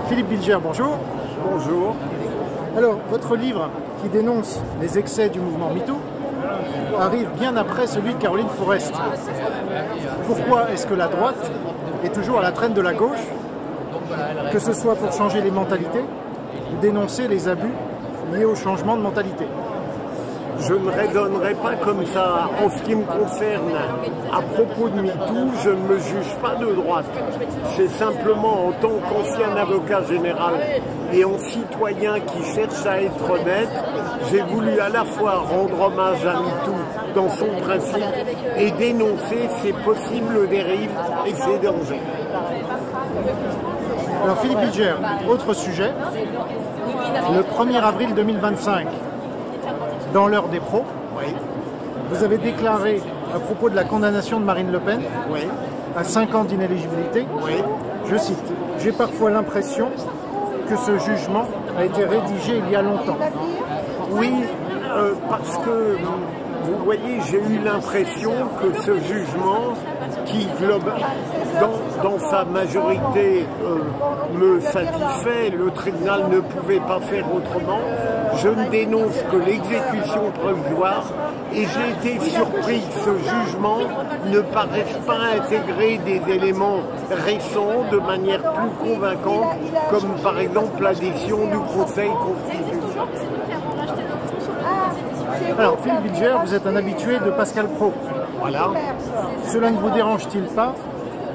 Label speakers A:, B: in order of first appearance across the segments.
A: Philippe Bilger, bonjour.
B: Bonjour.
A: Alors, votre livre qui dénonce les excès du mouvement MeToo arrive bien après celui de Caroline Fourest. Pourquoi est-ce que la droite est toujours à la traîne de la gauche, que ce soit pour changer les mentalités ou dénoncer les abus liés au changement de mentalité?
B: Je ne raisonnerai pas comme ça. En ce qui me concerne, à propos de MeToo, je ne me juge pas de droite. C'est simplement en tant qu'ancien avocat général et en citoyen qui cherche à être honnête, j'ai voulu à la fois rendre hommage à MeToo dans son principe et dénoncer ses possibles dérives et ses dangers.
A: Alors Philippe Bilger, autre sujet, le 1er avril 2025, dans l'heure des pros,
B: Oui.
A: vous avez déclaré à propos de la condamnation de Marine Le Pen
B: Oui.
A: à 5 ans d'inéligibilité,
B: Oui.
A: je cite, « J'ai parfois l'impression que ce jugement a été rédigé il y a longtemps. »
B: Oui, parce que, vous voyez, j'ai eu l'impression que ce jugement, qui dans sa majorité me satisfait, le tribunal ne pouvait pas faire autrement, je ne dénonce que l'exécution provisoire et j'ai été surpris que ce jugement ne paraisse pas intégrer des éléments récents de manière plus convaincante, comme par exemple l'adhésion du Conseil constitutionnel.
A: Alors Philippe Bilger, vous êtes un habitué de Pascal Praud.
B: Voilà.
A: Cela ne vous dérange-t-il pas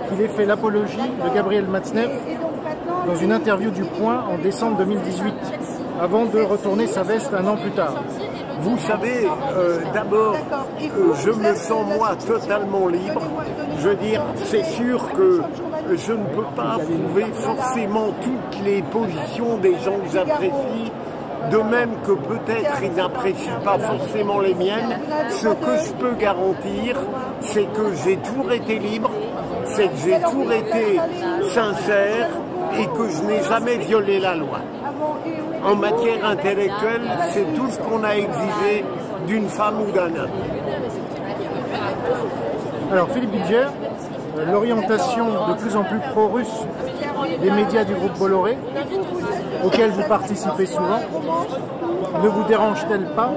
A: qu'il ait fait l'apologie de Gabriel Matzneff dans une interview du Point en décembre 2018, avant de retourner sa veste un an plus tard?
B: Vous savez, d'abord, je me sens moi totalement libre. Je veux dire, c'est sûr que je ne peux pas approuver forcément toutes les positions des gens que j'apprécie, de même que peut-être ils n'apprécient pas forcément les miennes. Ce que je peux garantir, c'est que j'ai toujours été libre, c'est que j'ai toujours été sincère et que je n'ai jamais violé la loi. En matière intellectuelle, c'est tout ce qu'on a exigé d'une femme ou d'un homme.
A: Alors Philippe Bilger, l'orientation de plus en plus pro-russe des médias du groupe Bolloré, auquel vous participez souvent, ne vous dérange-t-elle pas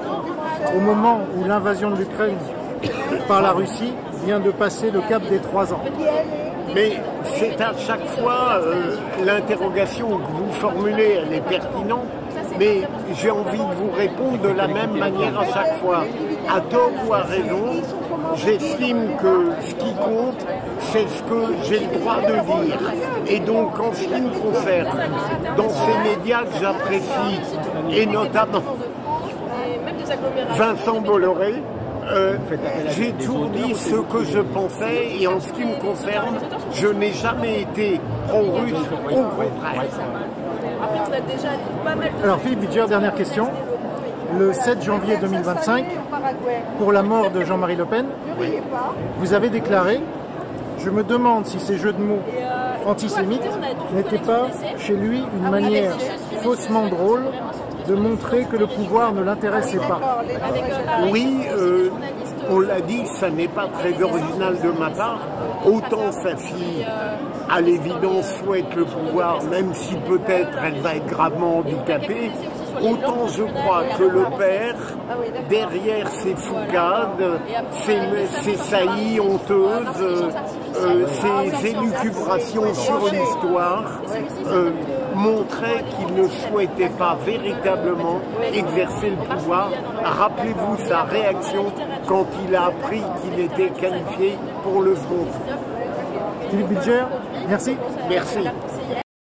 A: au moment où l'invasion de l'Ukraine par la Russie vient de passer le cap des 3 ans?
B: Mais c'est à chaque fois l'interrogation que vous formulez, elle est pertinente, mais j'ai envie de vous répondre de la même manière à chaque fois. À tort ou à raison, j'estime que ce qui compte, c'est ce que j'ai le droit de dire. Et donc, en ce qui me concerne, dans ces médias que j'apprécie, et notamment Vincent Bolloré, j'ai toujours dit ce que je pensais et en ce qui me concerne, je n'ai jamais été pro-russe, au contraire.
A: Alors Philippe Bilger, dernière question. Le 7 janvier 2025, pour la mort de Jean-Marie Le Pen, vous avez déclaré « Je me demande si ces jeux de mots antisémites n'étaient pas chez lui une manière faussement drôle de montrer que le pouvoir ne l'intéressait pas. »
B: Oui, on l'a dit, ça n'est pas très original de ma part. Autant sa fille, à l'évidence, souhaite le pouvoir, même si peut-être elle va être gravement handicapée, autant je crois que le père, derrière ses foucades, ses saillies honteuses, ses élucubrations sur l'histoire, montrait qu'il ne souhaitait pas véritablement exercer le pouvoir. Rappelez-vous sa réaction quand il a appris qu'il était qualifié pour le second tour.
A: Philippe Bilger, merci.
B: Merci.